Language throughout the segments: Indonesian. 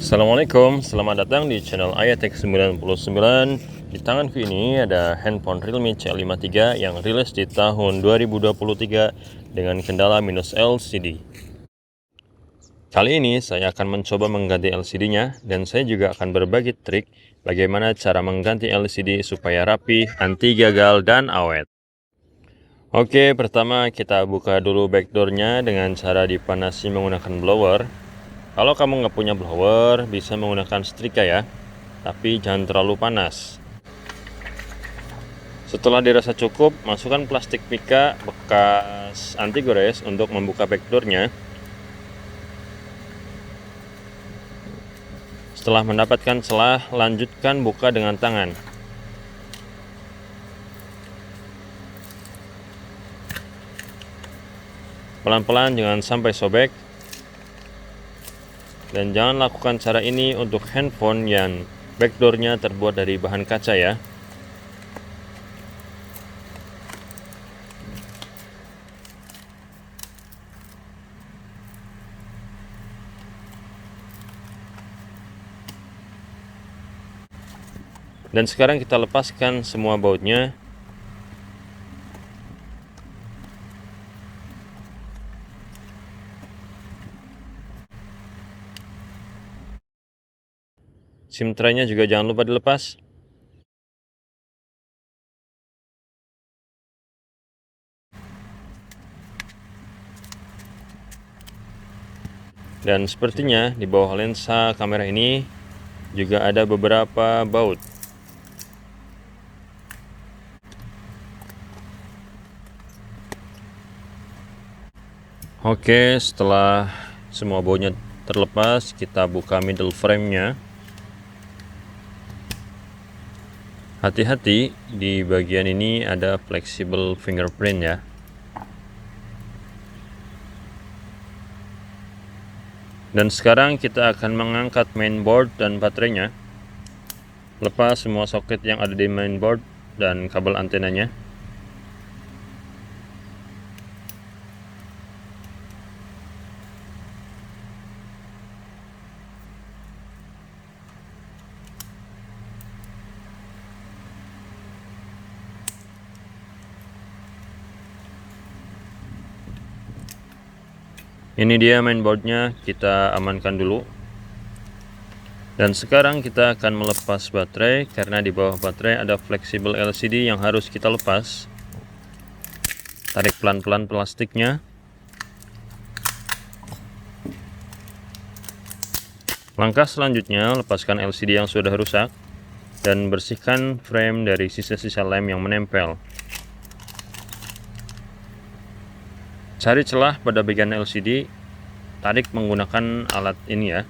Assalamualaikum, selamat datang di channel Ayatek99. Di tanganku ini ada handphone Realme C53 yang rilis di tahun 2023 dengan kendala minus LCD. Kali ini saya akan mencoba mengganti LCD-nya dan saya juga akan berbagi trik bagaimana cara mengganti LCD supaya rapi, anti gagal, dan awet. Oke, pertama kita buka dulu backdoor-nya dengan cara dipanasi menggunakan blower. Kalau kamu nggak punya blower, bisa menggunakan setrika ya, tapi jangan terlalu panas. Setelah dirasa cukup, masukkan plastik pika bekas anti gores untuk membuka backdoor-nya. Setelah mendapatkan celah, lanjutkan buka dengan tangan. Pelan-pelan, jangan sampai sobek. Dan jangan lakukan cara ini untuk handphone yang backdoor-nya terbuat dari bahan kaca ya. Dan sekarang kita lepaskan semua bautnya. SIM tray-nya juga jangan lupa dilepas. Dan sepertinya di bawah lensa kamera ini juga ada beberapa baut. Oke, setelah semua bautnya terlepas, kita buka middle frame-nya. Hati-hati, di bagian ini ada flexible fingerprint ya. Dan sekarang kita akan mengangkat mainboard dan baterainya. Lepas semua soket yang ada di mainboard dan kabel antenanya. Ini dia mainboardnya, kita amankan dulu. Dan sekarang kita akan melepas baterai, karena di bawah baterai ada flexible LCD yang harus kita lepas. Tarik pelan-pelan plastiknya. Langkah selanjutnya, lepaskan LCD yang sudah rusak dan bersihkan frame dari sisa-sisa lem yang menempel. Cari celah pada bagian LCD, tarik menggunakan alat ini ya.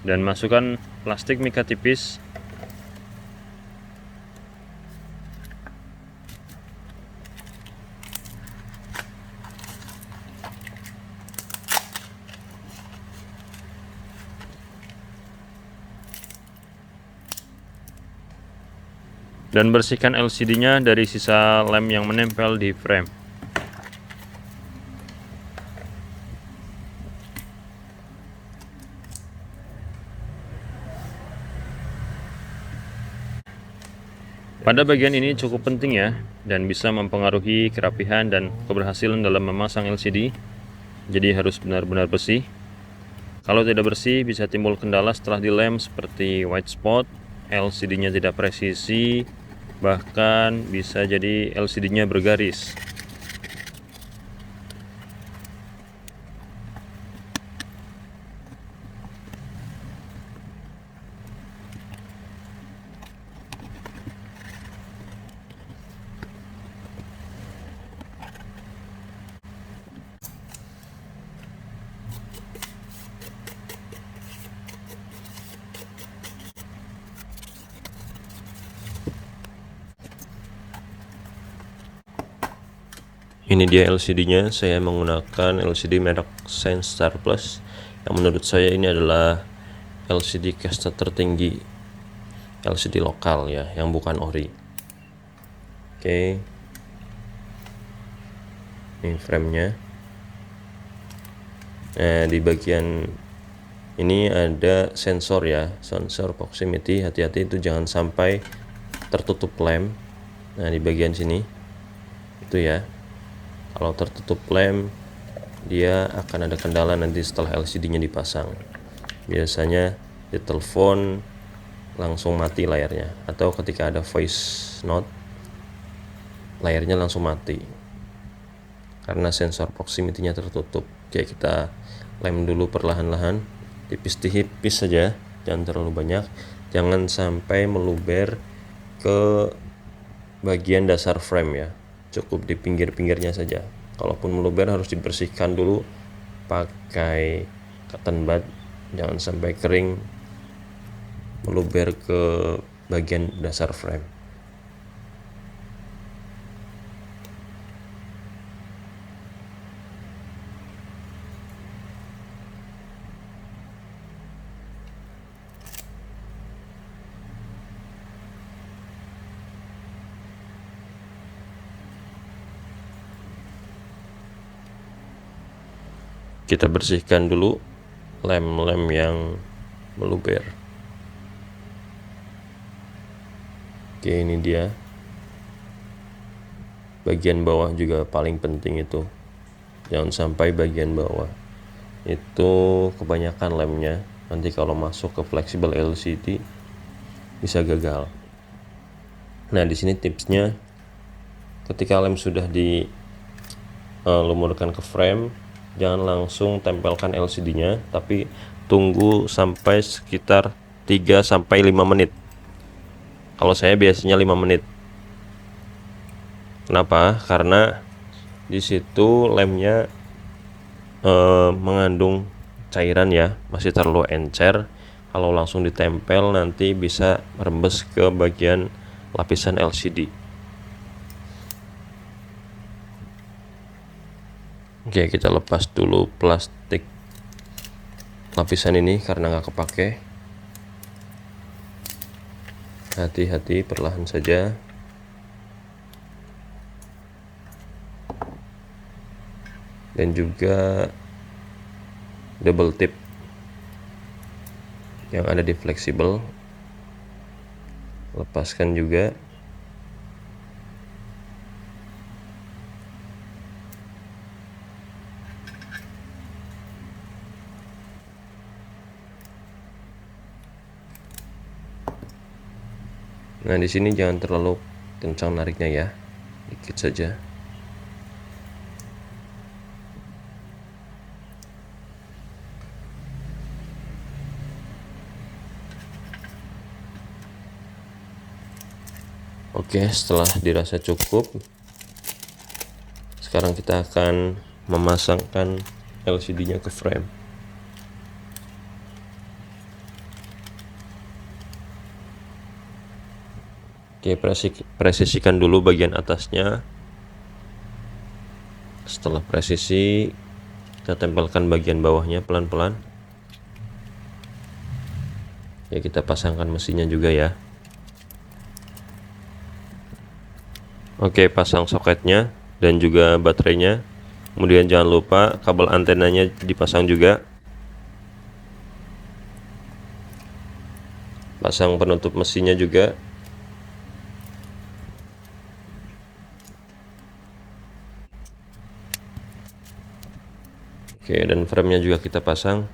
Dan masukkan plastik mika tipis. Dan bersihkan LCD-nya dari sisa lem yang menempel di frame. Pada bagian ini cukup penting ya, dan bisa mempengaruhi kerapihan dan keberhasilan dalam memasang LCD. Jadi harus benar-benar bersih. Kalau tidak bersih, bisa timbul kendala setelah dilem seperti white spot, LCD-nya tidak presisi, bahkan bisa jadi LCD-nya bergaris. Ini dia LCD-nya, saya menggunakan LCD merek SignStar Plus yang menurut saya ini adalah LCD kasta tertinggi, LCD lokal ya, yang bukan ori. Oke. Ini framenya. Nah, di bagian ini ada sensor ya, sensor proximity. Hati-hati itu jangan sampai tertutup lem. Nah, di bagian sini itu ya, kalau tertutup lem dia akan ada kendala nanti setelah LCD-nya dipasang. Biasanya di telepon langsung mati layarnya, atau ketika ada voice note layarnya langsung mati karena sensor proximity-nya tertutup. Oke, kita lem dulu perlahan-lahan, tipis-tipis saja, jangan terlalu banyak, jangan sampai meluber ke bagian dasar frame ya, cukup di pinggir-pinggirnya saja. Kalaupun meluber harus dibersihkan dulu pakai cotton bud, jangan sampai kering meluber ke bagian dasar frame. Kita bersihkan dulu lem-lem yang meluber. Oke, ini dia. Bagian bawah juga paling penting itu. Jangan sampai bagian bawah itu kebanyakan lemnya. Nanti kalau masuk ke flexible LCD bisa gagal. Nah, di sini tipsnya, ketika lem sudah dilumurkan ke frame, jangan langsung tempelkan LCD-nya, tapi tunggu sampai sekitar 3-5 menit. Kalau saya biasanya 5 menit. Kenapa? Karena di situ lemnya mengandung cairan ya, masih terlalu encer. Kalau langsung ditempel nanti bisa merembes ke bagian lapisan LCD. Oke, kita lepas dulu plastik lapisan ini karena nggak kepake. Hati-hati, perlahan saja. Dan juga double tip yang ada di fleksibel, lepaskan juga. Nah, di sini jangan terlalu kencang nariknya ya, dikit saja. Oke, setelah dirasa cukup, sekarang kita akan memasangkan LCD-nya ke frame. Oke, presisikan dulu bagian atasnya. Setelah presisi, kita tempelkan bagian bawahnya pelan-pelan. Ya, kita pasangkan mesinnya juga ya. Oke, pasang soketnya dan juga baterainya. Kemudian jangan lupa kabel antenanya dipasang juga. Pasang penutup mesinnya juga. Oke, dan frame-nya juga kita pasang.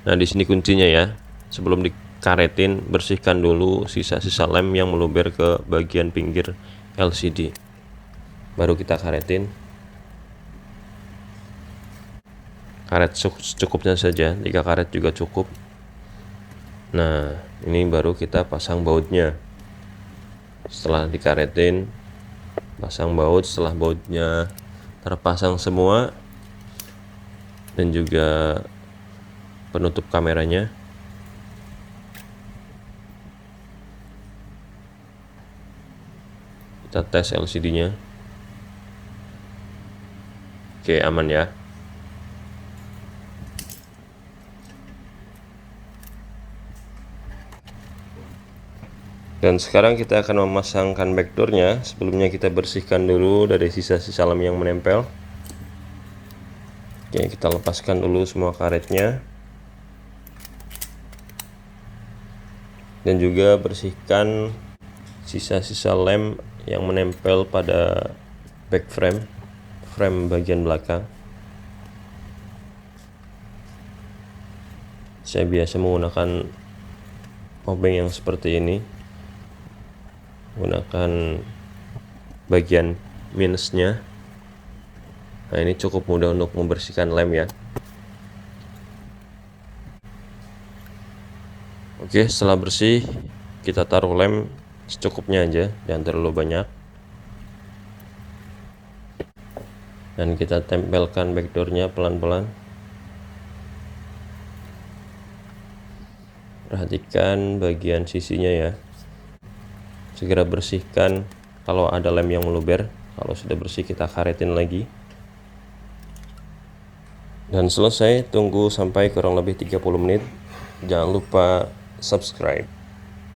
Nah, di sini kuncinya ya. Sebelum dikaretin, bersihkan dulu sisa-sisa lem yang meluber ke bagian pinggir LCD. Baru kita karetin. Karet secukupnya saja, 3 karet juga cukup. Nah, ini baru kita pasang bautnya. Setelah dikaretin, pasang baut. Setelah bautnya terpasang semua dan juga penutup kameranya, kita tes LCD-nya. Oke, aman ya. Dan sekarang kita akan memasangkan backdoornya. Sebelumnya kita bersihkan dulu dari sisa-sisa lem yang menempel. Oke, kita lepaskan dulu semua karetnya. Dan juga bersihkan sisa-sisa lem yang menempel pada back frame bagian belakang. Saya biasa menggunakan obeng yang seperti ini, gunakan bagian minusnya. Nah, ini cukup mudah untuk membersihkan lem ya. Oke, setelah bersih kita taruh lem secukupnya aja, jangan terlalu banyak. Dan kita tempelkan backdoornya pelan-pelan. Perhatikan bagian sisinya ya. Segera bersihkan kalau ada lem yang meluber. Kalau sudah bersih kita karetin lagi. Dan selesai, tunggu sampai kurang lebih 30 menit. Jangan lupa subscribe.